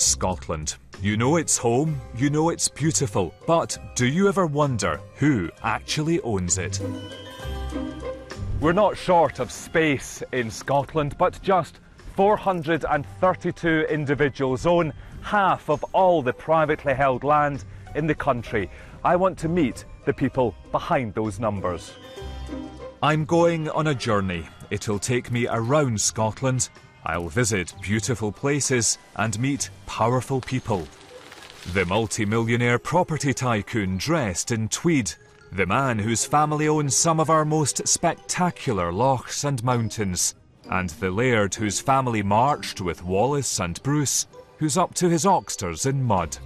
Scotland. You know it's home, you know it's beautiful, but do you ever wonder who actually owns it? We're not short of space in Scotland, but just 432 individuals own half of all the privately held land in the country. I want to meet the people behind those numbers. I'm going on a journey. It'll take me around Scotland. I'll visit beautiful places and meet powerful people. The multi-millionaire property tycoon dressed in tweed. The man whose family owns some of our most spectacular lochs and mountains. And the laird whose family marched with Wallace and Bruce, who's up to his oxters in mud.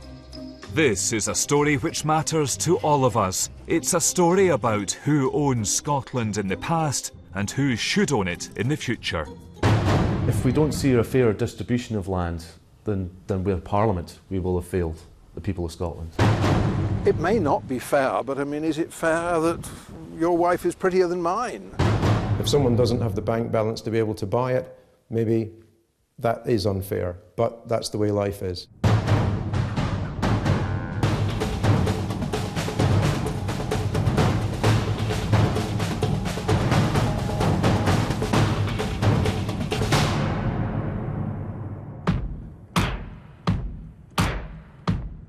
This is a story which matters to all of us. It's a story about who owns Scotland in the past and who should own it in the future. If we don't see a fair distribution of land, then we're Parliament. We will have failed the people of Scotland. It may not be fair, but I mean, is it fair that your wife is prettier than mine? If someone doesn't have the bank balance to be able to buy it, maybe that is unfair, but that's the way life is.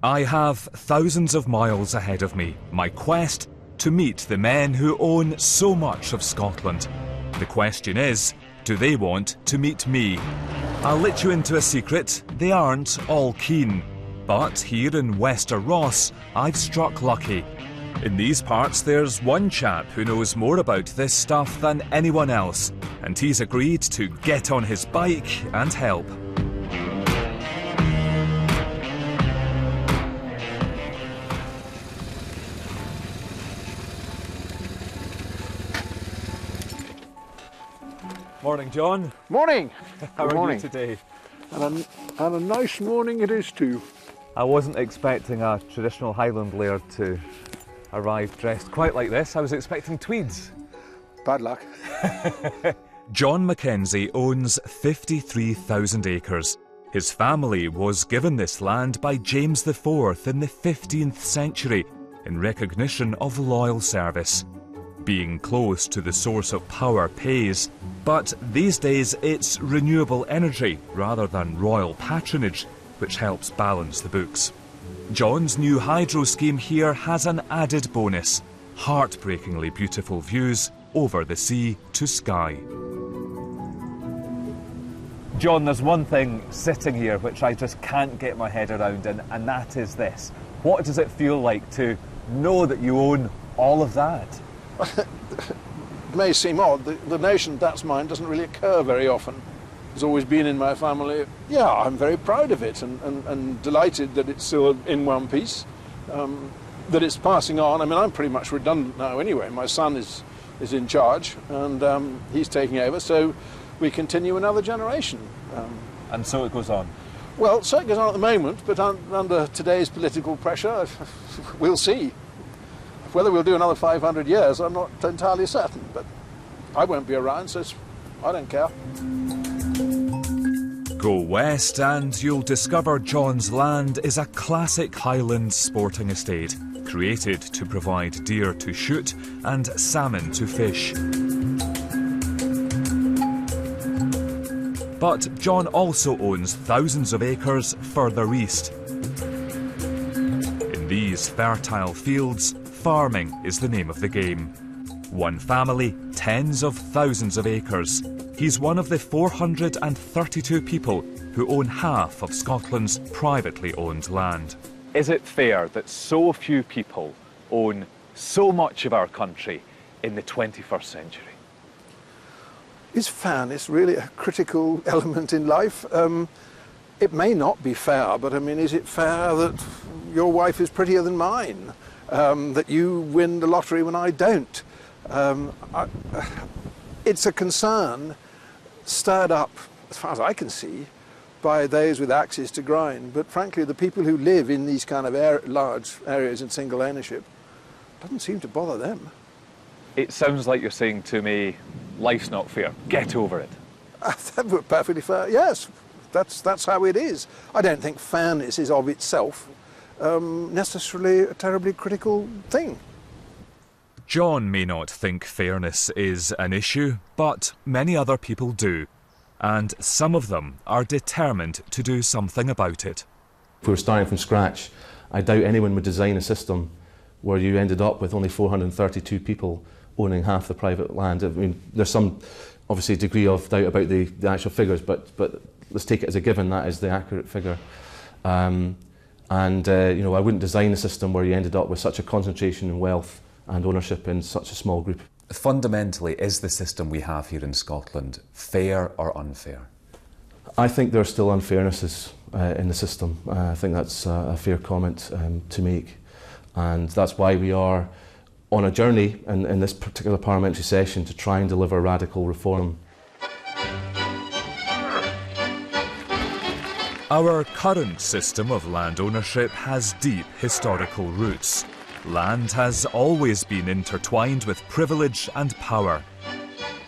I have thousands of miles ahead of me, my quest to meet the men who own so much of Scotland. The question is, do they want to meet me? I'll let you into a secret, they aren't all keen. But here in Wester Ross, I've struck lucky. In these parts there's one chap who knows more about this stuff than anyone else, and he's agreed to get on his bike and help. Morning, John. Morning. How Good are morning. you today? And a nice morning it is too. I wasn't expecting a traditional highland laird to arrive dressed quite like this. I was expecting tweeds. Bad luck. John Mackenzie owns 53,000 acres. His family was given this land by James IV in the 15th century in recognition of loyal service. Being close to the source of power pays, but these days it's renewable energy rather than royal patronage which helps balance the books. John's new hydro scheme here has an added bonus: heartbreakingly beautiful views over the sea to sky. John, there's one thing sitting here which I just can't get my head around, and that is this. What does it feel like to know that you own all of that? It may seem odd, the notion that's mine doesn't really occur very often. It's always been in my family. Yeah, I'm very proud of it and delighted that it's still in one piece, that it's passing on. I mean, I'm pretty much redundant now anyway. My son is in charge and he's taking over, so we continue another generation. And so it goes on? Well, so it goes on at the moment, but under today's political pressure, we'll see. Whether we'll do another 500 years, I'm not entirely certain, but I won't be around, so I don't care. Go west and you'll discover John's land is a classic highland sporting estate, created to provide deer to shoot and salmon to fish. But John also owns thousands of acres further east. In these fertile fields, farming is the name of the game. One family, tens of thousands of acres. He's one of the 432 people who own half of Scotland's privately owned land. Is it fair that so few people own so much of our country in the 21st century? Is fairness really a critical element in life? It may not be fair, but I mean, is it fair that your wife is prettier than mine? That you win the lottery when I don't? It's a concern stirred up, as far as I can see, by those with axes to grind. But frankly, the people who live in these kind of large areas in single ownership, doesn't seem to bother them. It sounds like you're saying to me, life's not fair, get over it. That would be perfectly fair, yes. That's how it is. I don't think fairness is of itself necessarily a terribly critical thing. John may not think fairness is an issue, but many other people do. And some of them are determined to do something about it. If we were starting from scratch, I doubt anyone would design a system where you ended up with only 432 people owning half the private land. I mean, there's some, obviously, degree of doubt about the actual figures, but let's take it as a given that is the accurate figure. You know, I wouldn't design a system where you ended up with such a concentration in wealth and ownership in such a small group. Fundamentally, is the system we have here in Scotland fair or unfair? I think there are still unfairnesses in the system. I think that's a fair comment to make. And that's why we are on a journey in this particular parliamentary session to try and deliver radical reform. Our current system of land ownership has deep historical roots. Land has always been intertwined with privilege and power.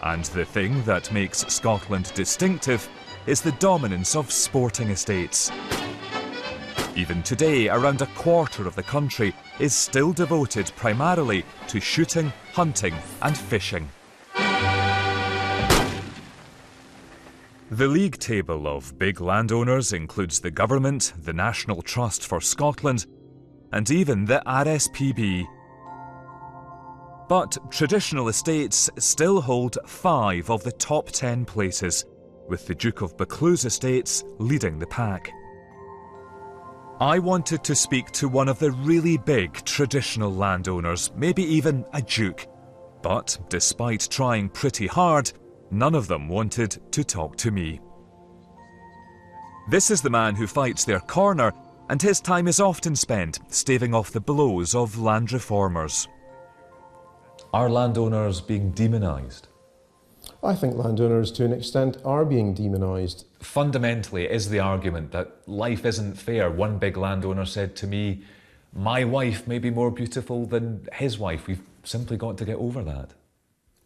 And the thing that makes Scotland distinctive is the dominance of sporting estates. Even today, around a quarter of the country is still devoted primarily to shooting, hunting and fishing. The league table of big landowners includes the government, the National Trust for Scotland, and even the RSPB. But traditional estates still hold 5 of the top 10 places, with the Duke of Buccleuch's estates leading the pack. I wanted to speak to one of the really big traditional landowners, maybe even a duke. But despite trying pretty hard, none of them wanted to talk to me. This is the man who fights their corner, and his time is often spent staving off the blows of land reformers. Are landowners being demonised? I think landowners, to an extent, are being demonised. Fundamentally, is the argument that life isn't fair. One big landowner said to me, my wife may be more beautiful than his wife. We've simply got to get over that.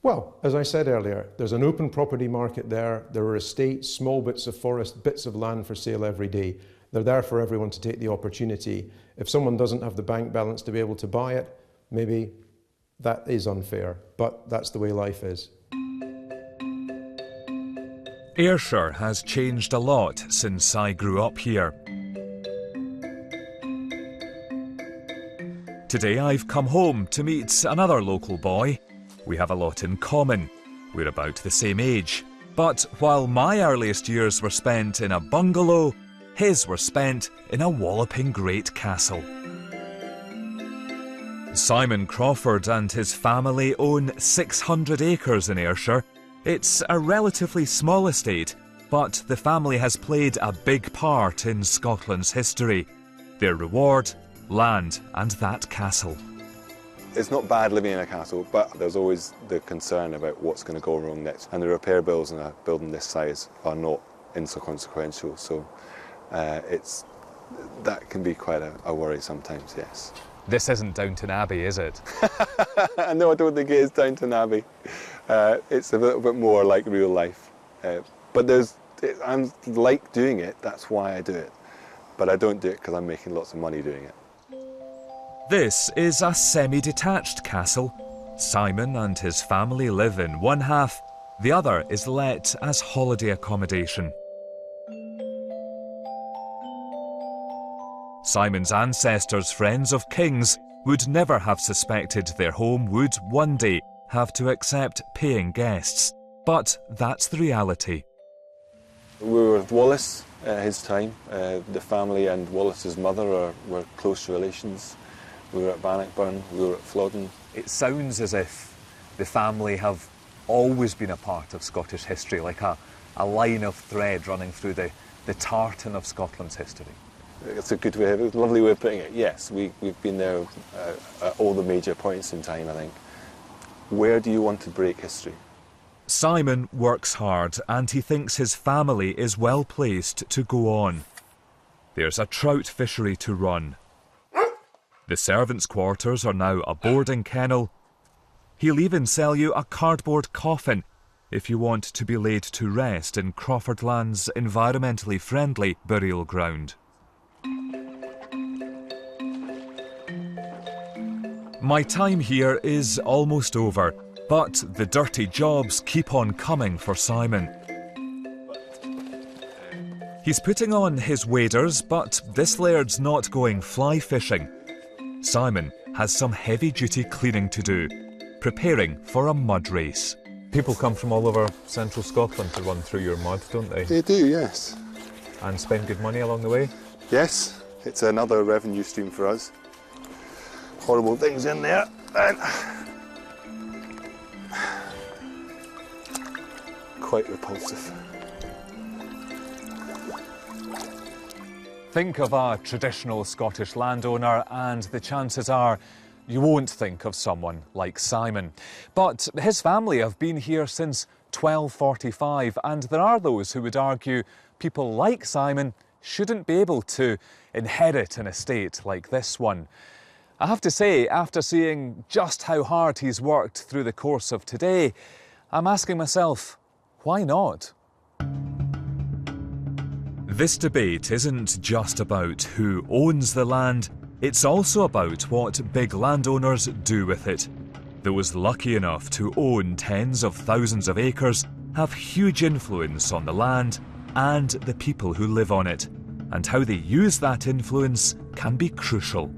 Well, as I said earlier, there's an open property market there. There are estates, small bits of forest, bits of land for sale every day. They're there for everyone to take the opportunity. If someone doesn't have the bank balance to be able to buy it, maybe that is unfair, but that's the way life is. Ayrshire has changed a lot since I grew up here. Today I've come home to meet another local boy. We have a lot in common. We're about the same age. But while my earliest years were spent in a bungalow, his were spent in a walloping great castle. Simon Crawford and his family own 600 acres in Ayrshire. It's a relatively small estate, but the family has played a big part in Scotland's history. Their reward, land and that castle. It's not bad living in a castle, but there's always the concern about what's going to go wrong next. And the repair bills in a building this size are not inconsequential, so that can be quite a worry sometimes, yes. This isn't Downton Abbey, is it? No, I don't think it is Downton Abbey. It's a little bit more like real life. But I like doing it, that's why I do it. But I don't do it because I'm making lots of money doing it. This is a semi-detached castle. Simon and his family live in one half, the other is let as holiday accommodation. Simon's ancestors, friends of kings, would never have suspected their home would one day have to accept paying guests. But that's the reality. We were with Wallace his time. The family and Wallace's mother were close relations. We were at Bannockburn, we were at Flodden. It sounds as if the family have always been a part of Scottish history, like a line of thread running through the tartan of Scotland's history. It's a good way, a lovely way of putting it. Yes, we've been there at all the major points in time, I think. Where do you want to break history? Simon works hard and he thinks his family is well placed to go on. There's a trout fishery to run. The servants' quarters are now a boarding kennel. He'll even sell you a cardboard coffin if you want to be laid to rest in Crawfordland's environmentally friendly burial ground. My time here is almost over, but the dirty jobs keep on coming for Simon. He's putting on his waders, but this laird's not going fly fishing. Simon has some heavy-duty cleaning to do, preparing for a mud race. People come from all over central Scotland to run through your mud, don't they? They do, yes. And spend good money along the way? Yes, it's another revenue stream for us. Horrible things in there. And quite repulsive. Think of a traditional Scottish landowner and the chances are you won't think of someone like Simon. But his family have been here since 1245, and there are those who would argue people like Simon shouldn't be able to inherit an estate like this one. I have to say, after seeing just how hard he's worked through the course of today, I'm asking myself, why not? This debate isn't just about who owns the land, it's also about what big landowners do with it. Those lucky enough to own tens of thousands of acres have huge influence on the land and the people who live on it, and how they use that influence can be crucial.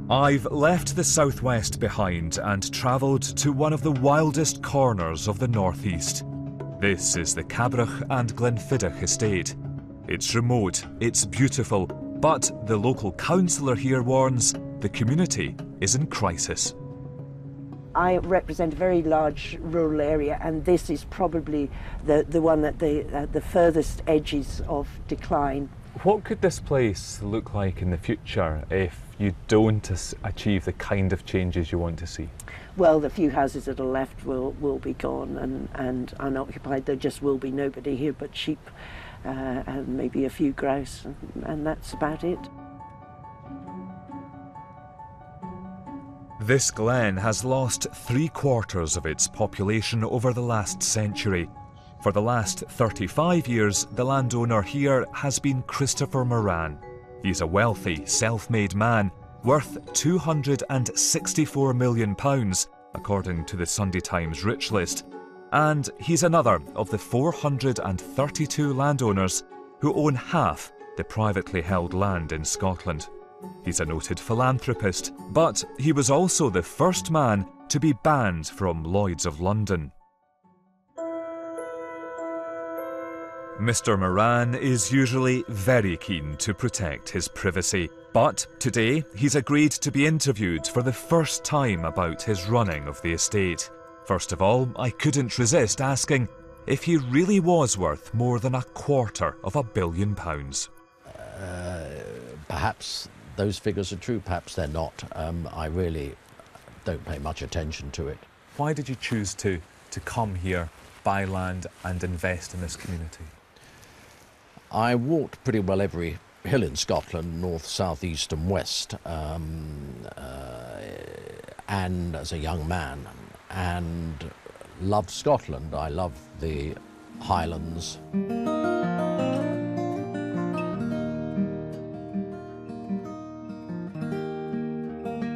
I've left the southwest behind and travelled to one of the wildest corners of the northeast. This is the Cabrach and Glenfiddich estate. It's remote, it's beautiful, but the local councillor here warns the community is in crisis. I represent a very large rural area, and this is probably the one at the furthest edges of decline. What could this place look like in the future if you don't achieve the kind of changes you want to see? Well, the few houses that are left will be gone and unoccupied. There just will be nobody here but sheep and maybe a few grouse, and that's about it. This glen has lost 3/4 of its population over the last century. For the last 35 years, the landowner here has been Christopher Moran. He's a wealthy, self-made man, worth £264 million, according to the Sunday Times Rich List. And he's another of the 432 landowners who own half the privately held land in Scotland. He's a noted philanthropist, but he was also the first man to be banned from Lloyd's of London. Mr. Moran is usually very keen to protect his privacy, but today he's agreed to be interviewed for the first time about his running of the estate. First of all, I couldn't resist asking if he really was worth more than £250 million. Perhaps those figures are true, perhaps they're not. I really don't pay much attention to it. Why did you choose to come here, buy land and invest in this community? I walked pretty well every hill in Scotland, north, south, east and west, and as a young man, and loved Scotland. I loved the highlands.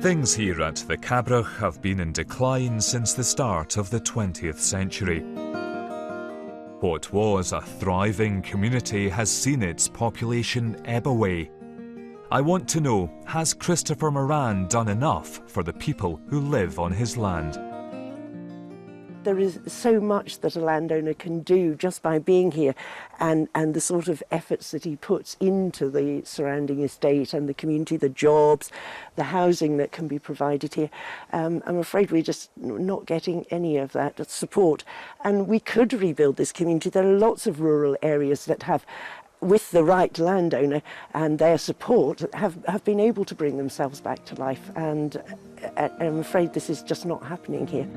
Things here at the Cabrach have been in decline since the start of the 20th century. What was a thriving community has seen its population ebb away. I want to know, has Christopher Moran done enough for the people who live on his land? There is so much that a landowner can do just by being here, and the sort of efforts that he puts into the surrounding estate and the community, the jobs, the housing that can be provided here. I'm afraid we're just not getting any of that support. And we could rebuild this community. There are lots of rural areas that have, with the right landowner and their support, have been able to bring themselves back to life. And I'm afraid this is just not happening here.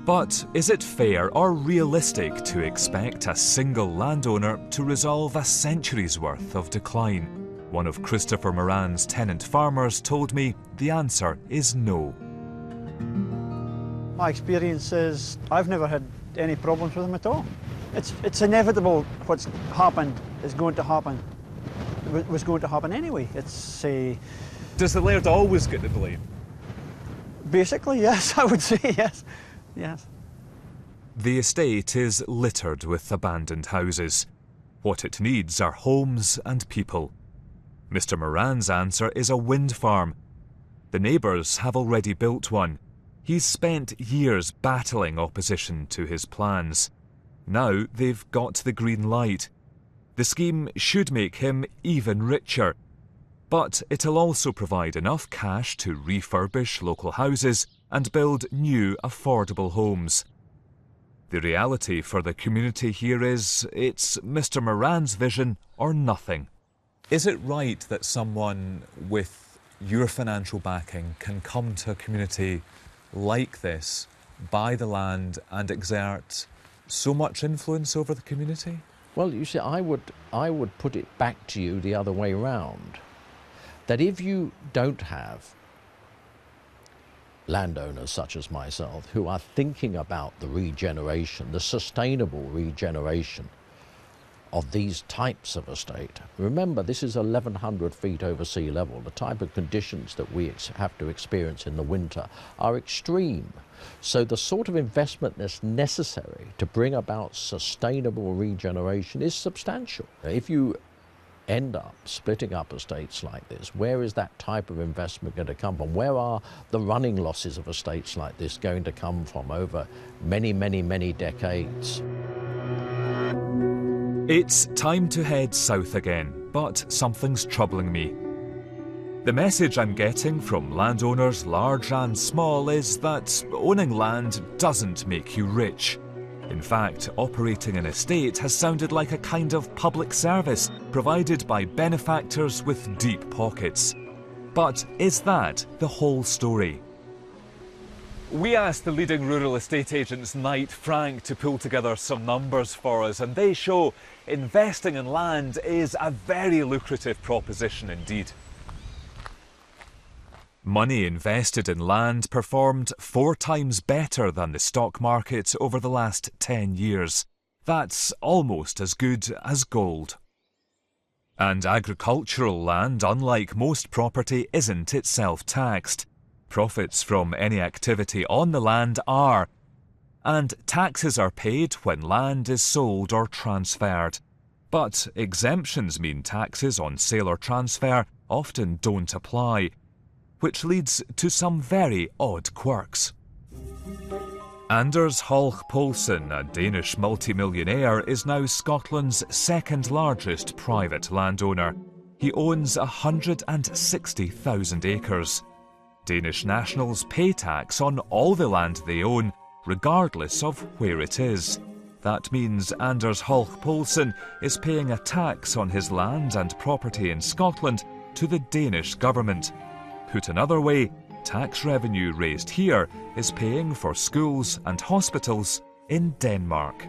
But is it fair or realistic to expect a single landowner to resolve a century's worth of decline? One of Christopher Moran's tenant farmers told me the answer is no. My experience is I've never had any problems with them at all. It's inevitable. What's happened is going to happen. Was going to happen anyway. Does the laird always get the blame? Basically, yes, I would say yes. Yes. The estate is littered with abandoned houses. What it needs are homes and people. Mr. Moran's answer is a wind farm. The neighbours have already built one. He's spent years battling opposition to his plans. Now they've got the green light. The scheme should make him even richer. But it'll also provide enough cash to refurbish local houses and build new affordable homes. The reality for the community here is it's Mr. Moran's vision or nothing. Is it right that someone with your financial backing can come to a community like this, buy the land and exert so much influence over the community? Well, you see, I would put it back to you the other way round. That if you don't have landowners such as myself who are thinking about the regeneration, the sustainable regeneration of these types of estate. Remember, this is 1,100 feet over sea level. The type of conditions that we have to experience in the winter are extreme. So the sort of investment that's necessary to bring about sustainable regeneration is substantial. If you end up splitting up estates like this, where is that type of investment going to come from? Where are the running losses of estates like this going to come from over many, many, many decades? It's time to head south again, but something's troubling me. The message I'm getting from landowners large and small is that owning land doesn't make you rich. In fact, operating an estate has sounded like a kind of public service provided by benefactors with deep pockets. But is that the whole story? We asked the leading rural estate agents, Knight Frank, to pull together some numbers for us, and they show investing in land is a very lucrative proposition indeed. Money invested in land performed 4 times better than the stock market over the last 10 years. That's almost as good as gold. And agricultural land, unlike most property, isn't itself taxed. Profits from any activity on the land are, and taxes are paid when land is sold or transferred. But exemptions mean taxes on sale or transfer often don't apply, which leads to some very odd quirks. Anders Holch Poulsen, a Danish multimillionaire, is now Scotland's second largest private landowner. He owns 160,000 acres. Danish nationals pay tax on all the land they own, regardless of where it is. That means Anders Holch Poulsen is paying a tax on his land and property in Scotland to the Danish government. Put another way, tax revenue raised here is paying for schools and hospitals in Denmark.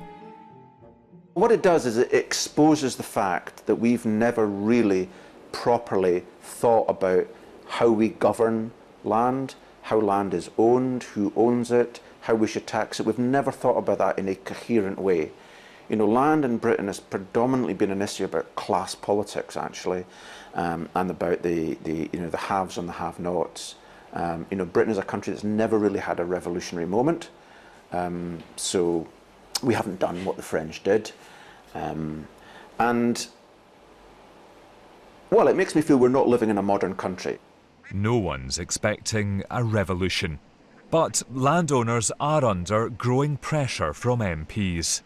What it does is it exposes the fact that we've never really properly thought about how we govern land, how land is owned, who owns it, how we should tax it. We've never thought about that in a coherent way. You know, land in Britain has predominantly been an issue about class politics, actually, and about the haves and the have-nots. You know, Britain is a country that's never really had a revolutionary moment, so we haven't done what the French did, and well, it makes me feel we're not living in a modern country. No one's expecting a revolution, but landowners are under growing pressure from MPs.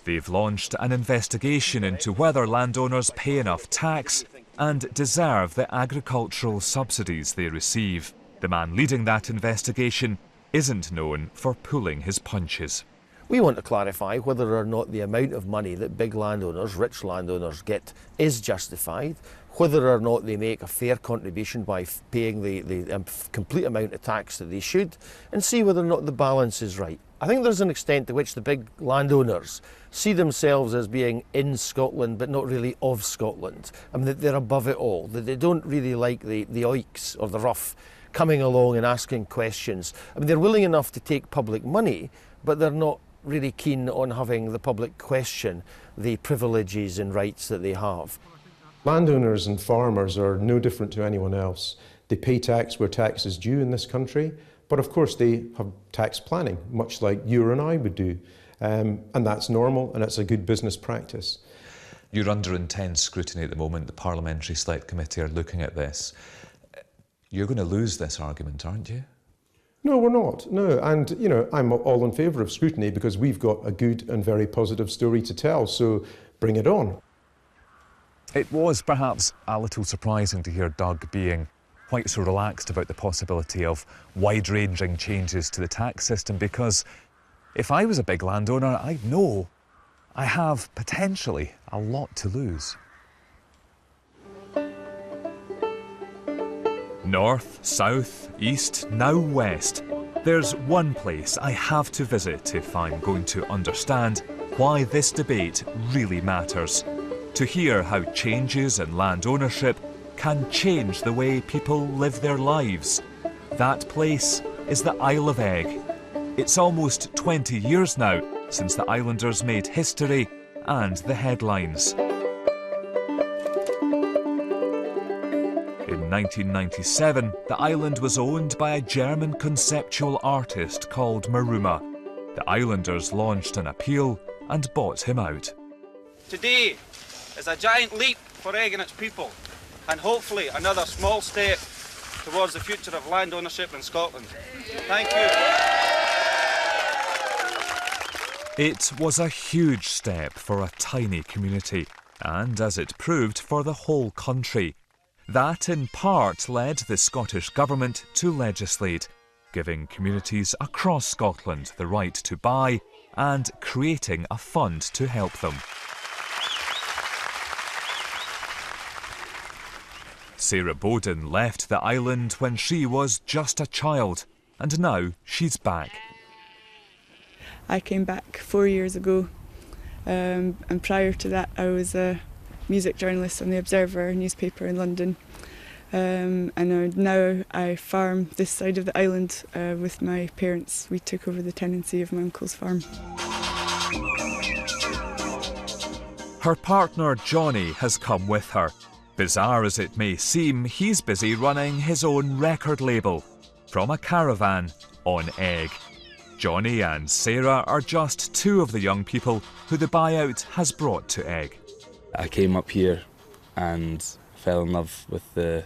They've launched an investigation into whether landowners pay enough tax and deserve the agricultural subsidies they receive. The man leading that investigation isn't known for pulling his punches. We want to clarify whether or not the amount of money that big landowners, rich landowners get is justified, whether or not they make a fair contribution by paying the complete amount of tax that they should, and see whether or not the balance is right. I think there's an extent to which the big landowners see themselves as being in Scotland but not really of Scotland. I mean, that they're above it all, that they don't really like the oiks or the rough coming along and asking questions. I mean, they're willing enough to take public money, but they're not really keen on having the public question the privileges and rights that they have. Landowners and farmers are no different to anyone else. They pay tax where tax is due in this country, but of course they have tax planning, much like you and I would do. And that's normal, and it's a good business practice. You're under intense scrutiny at the moment. The Parliamentary Select Committee are looking at this. You're going to lose this argument, aren't you? No, we're not. No, and you know, I'm all in favour of scrutiny because we've got a good and very positive story to tell, so bring it on. It was perhaps a little surprising to hear Doug being quite so relaxed about the possibility of wide-ranging changes to the tax system, because if I was a big landowner, I'd know I have potentially a lot to lose. North, south, east, now west. There's one place I have to visit if I'm going to understand why this debate really matters. To hear how changes in land ownership can change the way people live their lives. That place is the Isle of Eigg. It's almost 20 years now since the islanders made history and the headlines. In 1997, the island was owned by a German conceptual artist called Maruma. The islanders launched an appeal and bought him out. Today is a giant leap for Eigg and its people, and hopefully another small step towards the future of land ownership in Scotland. Thank you. It was a huge step for a tiny community, and as it proved, for the whole country. That in part led the Scottish Government to legislate, giving communities across Scotland the right to buy and creating a fund to help them. Sarah Bowden left the island when she was just a child, and now she's back. I came back 4 years ago, and prior to that I was a music journalist on the Observer newspaper in London. And now I farm this side of the island with my parents. We took over the tenancy of my uncle's farm. Her partner Johnny has come with her. Bizarre as it may seem, he's busy running his own record label, From a Caravan on Eigg. Johnny and Sarah are just two of the young people who the buyout has brought to Eigg. I came up here and fell in love with the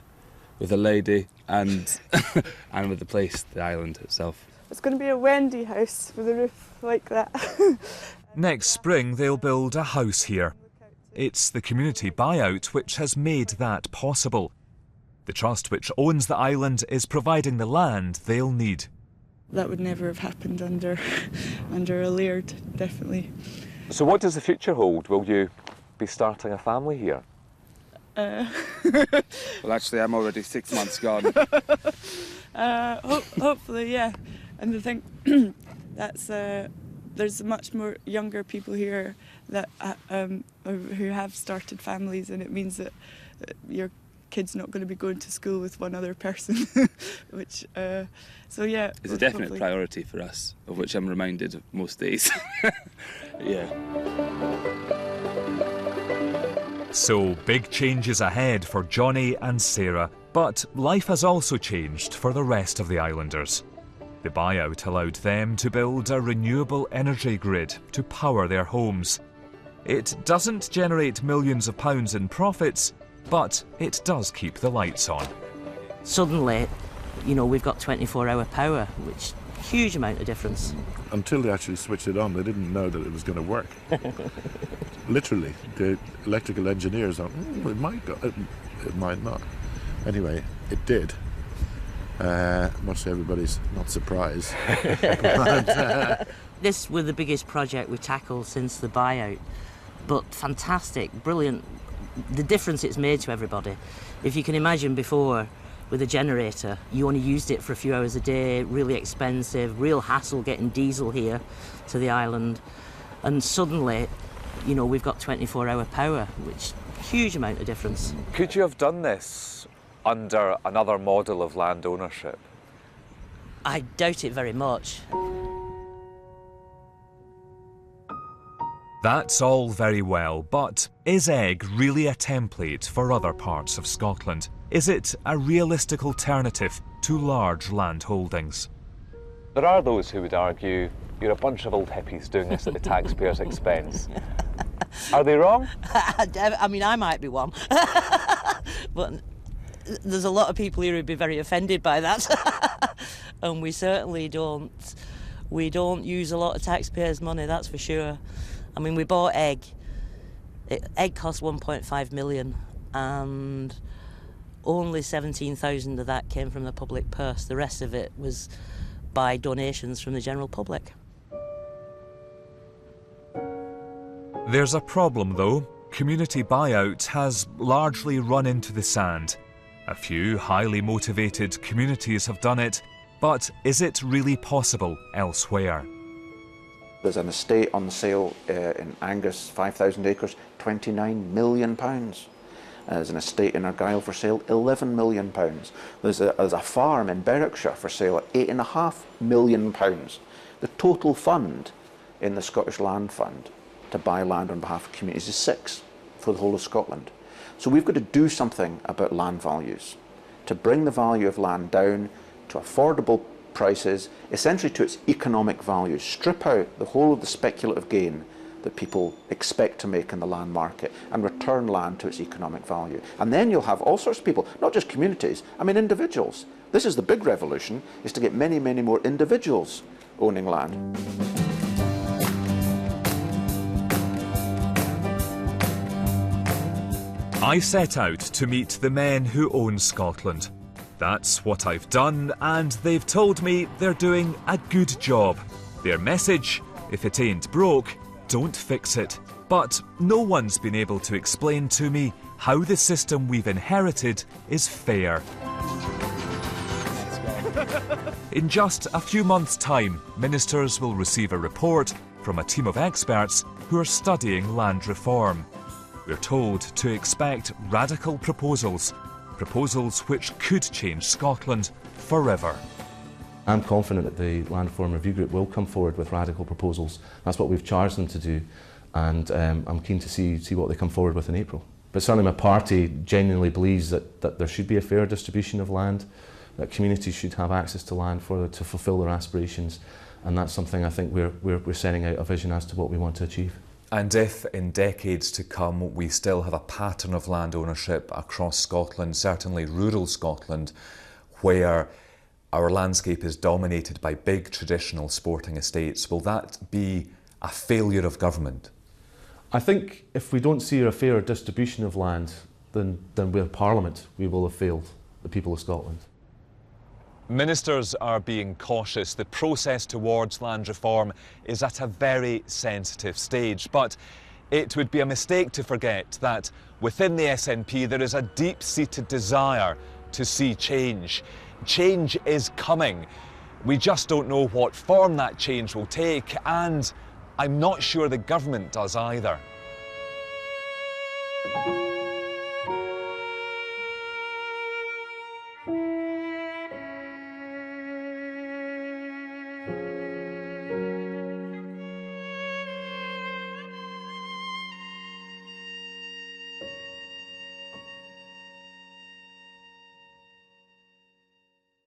lady and and with the place, the island itself. It's going to be a Wendy house with a roof like that. Next spring they'll build a house here. It's the community buyout which has made that possible. The trust which owns the island is providing the land they'll need. That would never have happened under a laird, definitely. So what does the future hold? Will you be starting a family here? Well, actually, I'm already 6 months gone. Hopefully, yeah. And I think that's there's much more younger people here that who have started families, and it means that your kid's not going to be going to school with one other person, which so yeah. It's a definite priority for us, of which I'm reminded most days. Yeah. So big changes ahead for Johnny and Sarah, but life has also changed for the rest of the islanders. The buyout allowed them to build a renewable energy grid to power their homes. It doesn't generate millions of pounds in profits, but it does keep the lights on. Suddenly, you know, we've got 24-hour power, which huge amount of difference. Until they actually switched it on, they didn't know that it was going to work. Literally, the electrical engineers thought, it might go, it might not. Anyway, it did. Much to everybody's not surprise. This was the biggest project we tackled since the buyout, but fantastic, brilliant. The difference it's made to everybody. If you can imagine before, with a generator, you only used it for a few hours a day, really expensive, real hassle getting diesel here to the island. And suddenly, you know, we've got 24-hour power, which huge amount of difference. Could you have done this under another model of land ownership? I doubt it very much. That's all very well, but is Egg really a template for other parts of Scotland? Is it a realistic alternative to large land holdings? There are those who would argue you're a bunch of old hippies doing this at the taxpayer's expense. Are they wrong? I mean, I might be one. But there's a lot of people here who'd be very offended by that. And we certainly don't use a lot of taxpayers' money, that's for sure. I mean, we bought Egg. Egg cost 1.5 million, and only 17,000 of that came from the public purse. The rest of it was by donations from the general public. There's a problem though. Community buyout has largely run into the sand. A few highly motivated communities have done it, but is it really possible elsewhere? There's an estate on sale in Angus, 5,000 acres, £29 million. There's an estate in Argyll for sale, £11 million. There's a farm in Berwickshire for sale at £8.5 million. The total fund in the Scottish Land Fund to buy land on behalf of communities is 6 for the whole of Scotland. So we've got to do something about land values, to bring the value of land down to affordable prices, essentially to its economic value. Strip out the whole of the speculative gain that people expect to make in the land market and return land to its economic value. And then you'll have all sorts of people, not just communities, I mean individuals. This is the big revolution, is to get many, many more individuals owning land. I set out to meet the men who own Scotland. That's what I've done, and they've told me they're doing a good job. Their message, if it ain't broke, don't fix it. But no one's been able to explain to me how the system we've inherited is fair. In just a few months' time, ministers will receive a report from a team of experts who are studying land reform. We're told to expect radical proposals which could change Scotland forever. I'm confident that the Land Reform Review Group will come forward with radical proposals. That's what we've charged them to do, and I'm keen to see what they come forward with in April. But certainly my party genuinely believes that there should be a fair distribution of land, that communities should have access to land to fulfil their aspirations, and that's something I think we're setting out a vision as to what we want to achieve. And if in decades to come we still have a pattern of land ownership across Scotland, certainly rural Scotland, where our landscape is dominated by big traditional sporting estates, will that be a failure of government? I think if we don't see a fair distribution of land, then with Parliament we will have failed the people of Scotland. Ministers are being cautious. The process towards land reform is at a very sensitive stage, but it would be a mistake to forget that within the SNP there is a deep-seated desire to see change. Change is coming. We just don't know what form that change will take, and I'm not sure the government does either.